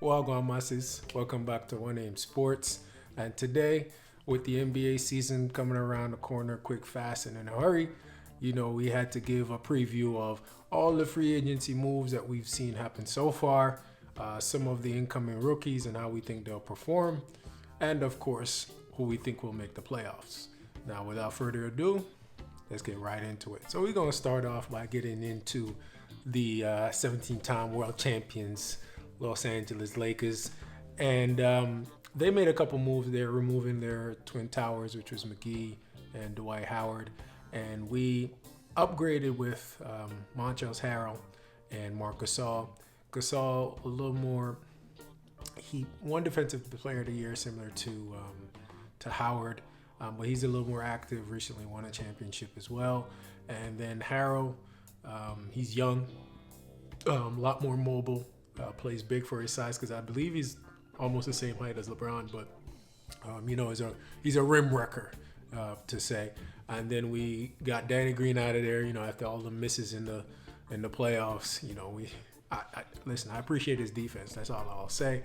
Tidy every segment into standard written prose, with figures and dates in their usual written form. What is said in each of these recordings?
Wagwan masses, welcome back to One Aim Sports. And today, with the NBA season coming around the corner quick, fast, and in a hurry, we had to give a preview of all the free agency moves that we've seen happen so far, some of the incoming rookies and how we think they'll perform, and of course, who we think will make the playoffs. Now, without further ado, let's get right into it. So we're going to start off by getting into the 17-time world champions, Los Angeles Lakers. And they made a couple moves. They're removing their twin towers, which was McGee and Dwight Howard. And we upgraded with Montrezl Harrell and Marc Gasol. Gasol, a little more, he won Defensive Player of the Year, similar to Howard. But he's a little more active, recently won a championship as well. And then Harrell, he's young, a lot more mobile, plays big for his size because I believe he's almost the same height as LeBron, but he's a rim wrecker, to say. And then we got Danny Green out of there, after all the misses in the playoffs. Listen, I appreciate his defense. That's all I'll say.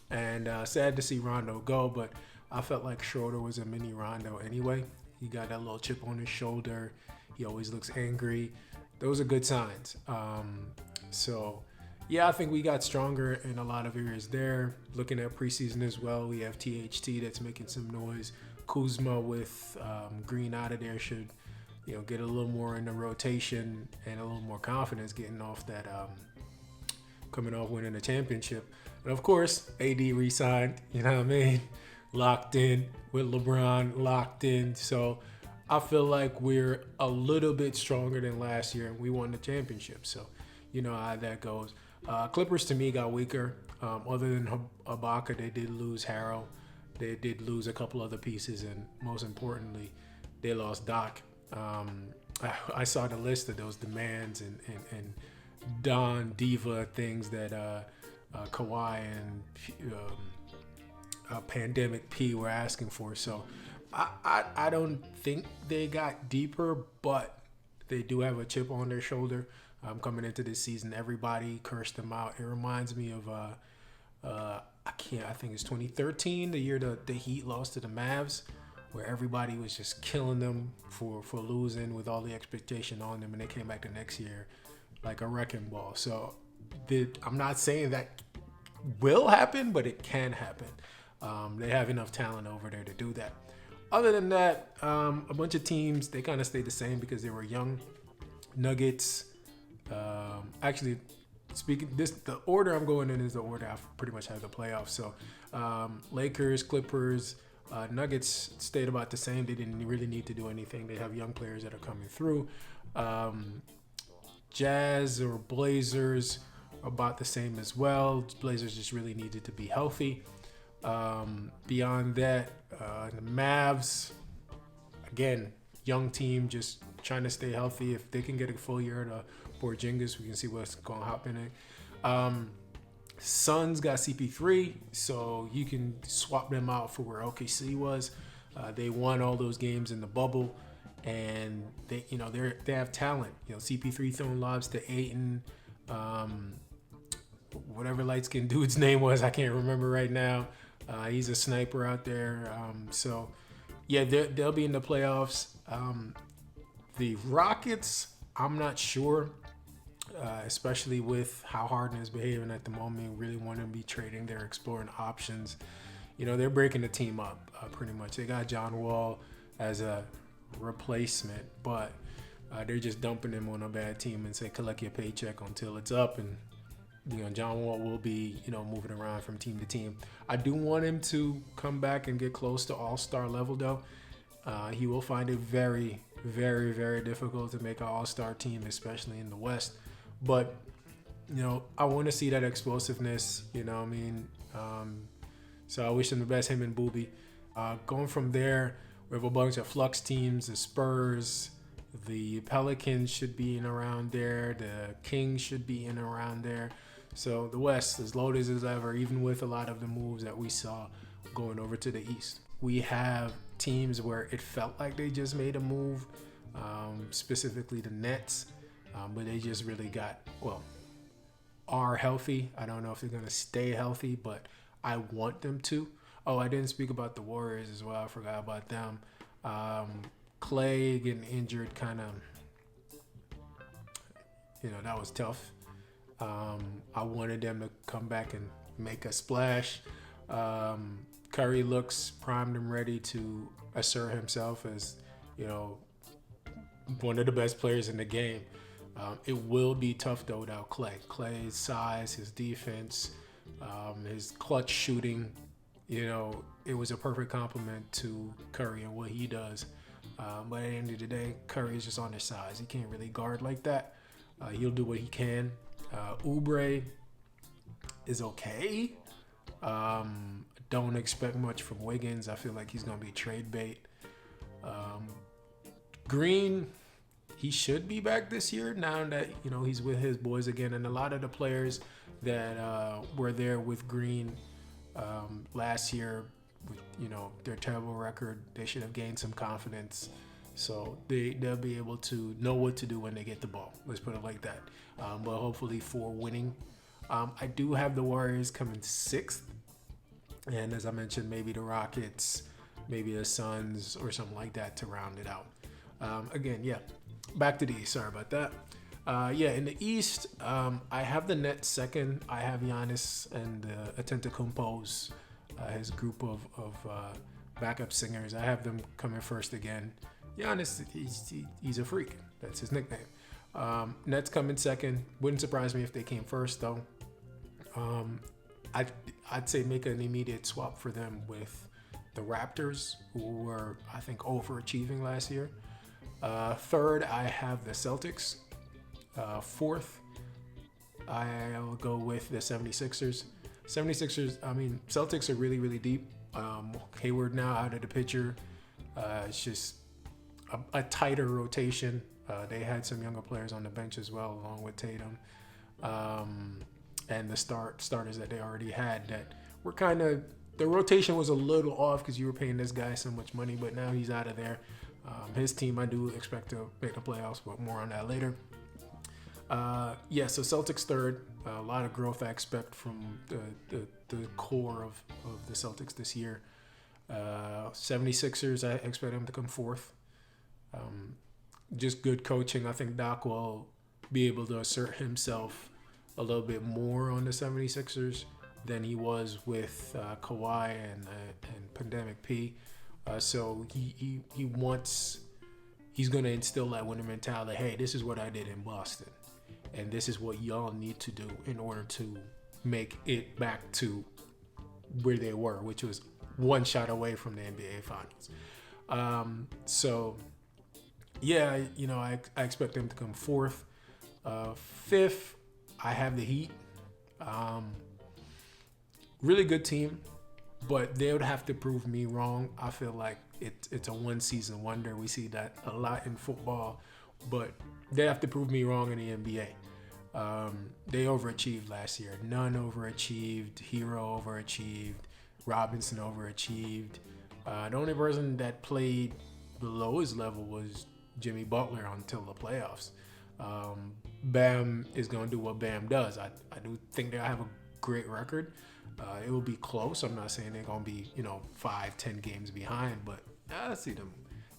And sad to see Rondo go, but I felt like Schroeder was a mini Rondo anyway. He got that little chip on his shoulder. He always looks angry. Those are good signs. Yeah, I think we got stronger in a lot of areas there. Looking at preseason as well, we have THT that's making some noise. Kuzma with Green out of there should, get a little more in the rotation and a little more confidence getting off that, coming off winning the championship. And of course, AD re-signed, locked in with LeBron, locked in. So I feel like we're a little bit stronger than last year and we won the championship. So you know how that goes. Clippers to me got weaker. Other than Ibaka, they did lose Harrell. They did lose a couple other pieces, and most importantly, they lost Doc. I saw the list of those demands and Don Diva things that Kawhi and Pandemic P were asking for. So I don't think they got deeper, but they do have a chip on their shoulder. Coming into this season, everybody cursed them out. It reminds me of I think it's 2013, the year the Heat lost to the Mavs, where everybody was just killing them for losing with all the expectation on them, and they came back the next year like a wrecking ball. So I'm not saying that will happen, but it can happen. They have enough talent over there to do that. Other than that, a bunch of teams, they kind of stayed the same because they were young. Nuggets. Actually, the order I'm going in is the order I've pretty much had the playoffs. So, Lakers, Clippers, Nuggets stayed about the same. They didn't really need to do anything. They have young players that are coming through. Jazz or Blazers about the same as well. Blazers just really needed to be healthy. Beyond that, the Mavs, again, young team, just trying to stay healthy. If they can get a full year to Porzingis, we can see what's going to happen. Suns got CP3, so you can swap them out for where OKC was. They won all those games in the bubble, and they have talent. CP3 throwing lobs to Ayton, whatever light skinned dude's name was, I can't remember right now. He's a sniper out there. They'll be in the playoffs. The Rockets, I'm not sure, especially with how Harden is behaving at the moment. Really want to be trading. They're exploring options. They're breaking the team up pretty much. They got John Wall as a replacement, but they're just dumping him on a bad team and say collect your paycheck until it's up. And John Wall will be moving around from team to team. I do want him to come back and get close to all-star level though. He will find it very, very, very difficult to make an all-star team, especially in the West. But, I want to see that explosiveness, so I wish him the best, him and Booby. Going from there, we have a bunch of flux teams, the Spurs, the Pelicans should be in around there, the Kings should be in around there. So the West is loaded as ever, even with a lot of the moves that we saw going over to the East. We have teams where it felt like they just made a move, specifically the Nets, but they just really got, are healthy. I don't know if they're going to stay healthy, but I want them to. Oh, I didn't speak about the Warriors as well. I forgot about them. Clay getting injured kind of, that was tough. I wanted them to come back and make a splash. Curry looks primed and ready to assert himself as, one of the best players in the game. It will be tough though without Clay. Clay's size, his defense, his clutch shooting, it was a perfect compliment to Curry and what he does. But at the end of the day, Curry is just on his size. He can't really guard like that. He'll do what he can. Oubre is okay. Don't expect much from Wiggins. I feel like he's going to be trade bait. Green, he should be back this year now that, he's with his boys again. And a lot of the players that were there with Green last year, with, their terrible record, they should have gained some confidence. So they'll be able to know what to do when they get the ball. Let's put it like that. But hopefully for winning. I do have the Warriors coming 6th. And as I mentioned, maybe the Rockets, maybe the Suns or something like that to round it out. Back to the East. Sorry about that. In the East, I have the Nets second. I have Giannis and Antetokounmpo's, his group of backup singers. I have them coming first again. Giannis, he's a freak. That's his nickname. Nets coming second. Wouldn't surprise me if they came first, though. I'd say make an immediate swap for them with the Raptors, who were, I think, overachieving last year. Third, I have the Celtics. Fourth, I'll go with the 76ers. 76ers, Celtics are really, really deep. Hayward now out of the picture. It's just a tighter rotation. They had some younger players on the bench as well, along with Tatum. And the starters that they already had that were kind of, the rotation was a little off because you were paying this guy so much money, but now he's out of there. His team, I do expect to make the playoffs, but more on that later. So Celtics third. A lot of growth I expect from the core of the Celtics this year. 76ers, I expect them to come fourth. Just good coaching. I think Doc will be able to assert himself a little bit more on the 76ers than he was with Kawhi and Pandemic P. So he's going to instill that winner mentality. Hey, this is what I did in Boston, and this is what y'all need to do in order to make it back to where they were, which was one shot away from the NBA Finals. I expect them to come fourth. Fifth, I have the Heat. Really good team, but they would have to prove me wrong. I feel like it's a one-season wonder. We see that a lot in football, but they have to prove me wrong in the NBA. They overachieved last year. Nunn overachieved. Hero overachieved. Robinson overachieved. The only person that played below his level was Jimmy Butler until the playoffs. Bam is going to do what Bam does. I do think they'll have a great record. It will be close. I'm not saying they're going to be, 5-10 games behind, but I see them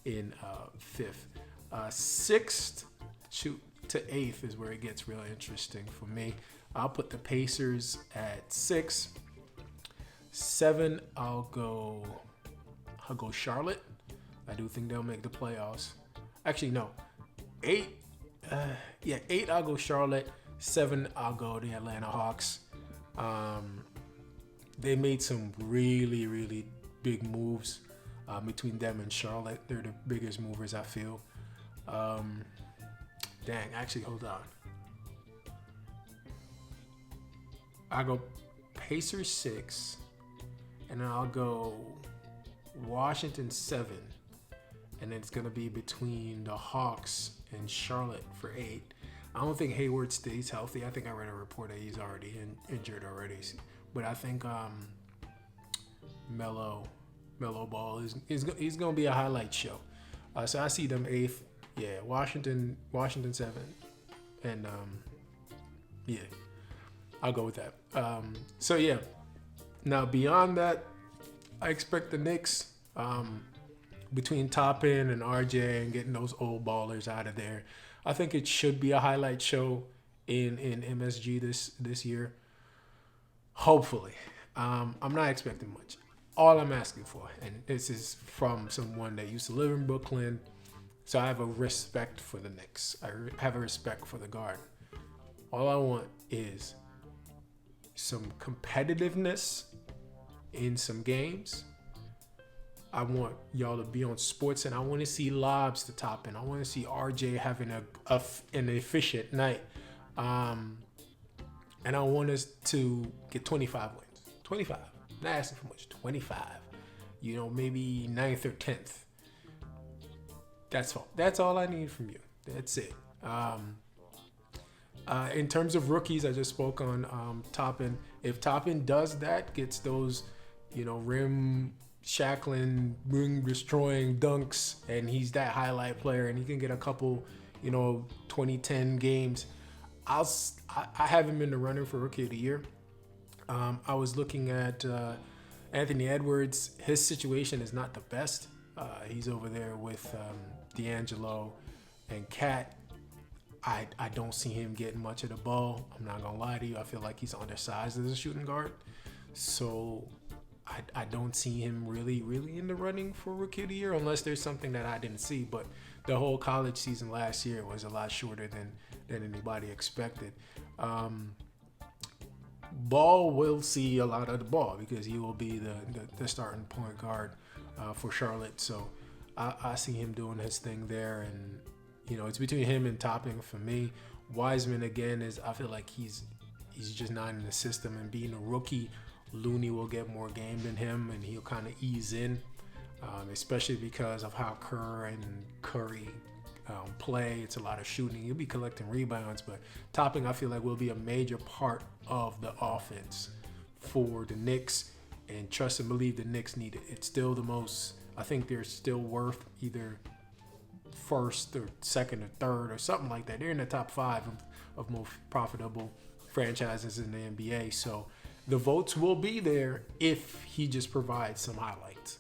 in fifth. Sixth to eighth is where it gets really interesting for me. I'll put the Pacers at 6. 7, I'll go Charlotte. I do think they'll make the playoffs. Actually, no. 8, 8, I'll go Charlotte. 7, I'll go the Atlanta Hawks. They made some really, really big moves between them and Charlotte. They're the biggest movers, I feel. Actually, hold on. I'll go Pacers 6, and then I'll go Washington 7, and then it's going to be between the Hawks and Charlotte for 8. I don't think Hayward stays healthy. I think I read a report that he's already injured already. But I think Melo Ball is going to be a highlight show. So I see them 8th. Yeah, Washington 7. And I'll go with that. So yeah. Now beyond that, I expect the Knicks, between Toppin and RJ and getting those old ballers out of there, I think it should be a highlight show in MSG this year. Hopefully, I'm not expecting much. All I'm asking for, and this is from someone that used to live in Brooklyn, so I have a respect for the Knicks. I have a respect for the Garden. All I want is some competitiveness in some games. I want y'all to be on sports, and I want to see lobs to Toppin. I want to see RJ having an efficient night. And I want us to get 25 wins. 25. Not asking for much. 25. Maybe 9th or 10th. That's all. That's all I need from you. That's it. In terms of rookies, I just spoke on Toppin. If Toppin does that, gets those, rim shackling, ring destroying dunks, and he's that highlight player, and he can get a couple, 2010 games, I have him in the running for Rookie of the Year. I was looking at Anthony Edwards. His situation is not the best. He's over there with D'Angelo and Cat. I don't see him getting much of the ball. I'm not going to lie to you. I feel like he's undersized as a shooting guard. So I don't see him really in the running for Rookie of the Year unless there's something that I didn't see. But the whole college season last year was a lot shorter than anybody expected. Ball will see a lot of the ball because he will be the starting point guard for Charlotte. So I see him doing his thing there, and it's between him and Toppin for me. Wiseman again I feel like he's just not in the system, and being a rookie, Looney will get more game than him, and he'll kind of ease in, especially because of how Kerr and Curry play. It's a lot of shooting. He'll be collecting rebounds, but Toppin, I feel like, will be a major part of the offense for the Knicks, and trust and believe the Knicks need it. It's still the most, I think they're still worth either first or second or third or something like that. They're in the top 5 of most profitable franchises in the NBA. So the votes will be there if he just provides some highlights.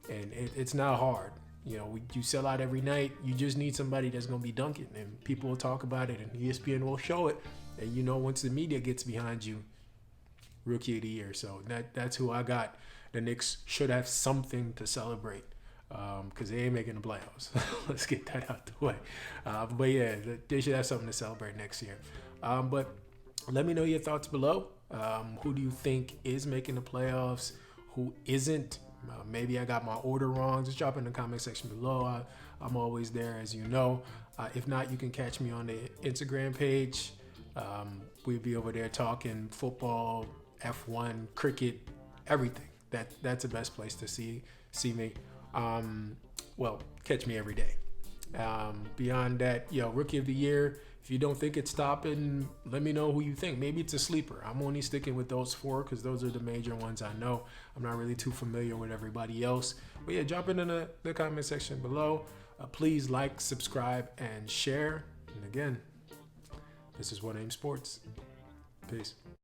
And it's not hard. You sell out every night. You just need somebody that's going to be dunking, and people will talk about it, and ESPN will show it. And once the media gets behind you, Rookie of the Year. So that's who I got. The Knicks should have something to celebrate because they ain't making the playoffs. Let's get that out the way. But yeah, they should have something to celebrate next year. But let me know your thoughts below. Who do you think is making the playoffs? Who isn't? Maybe I got my order wrong. Just drop in the comment section below. I'm always there, as you know. If not, you can catch me on the Instagram page. We'll be over there talking football, F1, cricket, everything. That's the best place to see me. Catch me every day. Beyond that, Rookie of the Year. If you don't think it's Toppin, let me know who you think. Maybe it's a sleeper. I'm only sticking with those 4 because those are the major ones I know. I'm not really too familiar with everybody else. But yeah, drop it in the comment section below. Please like, subscribe, and share. And again, this is What Aim Sports. Peace.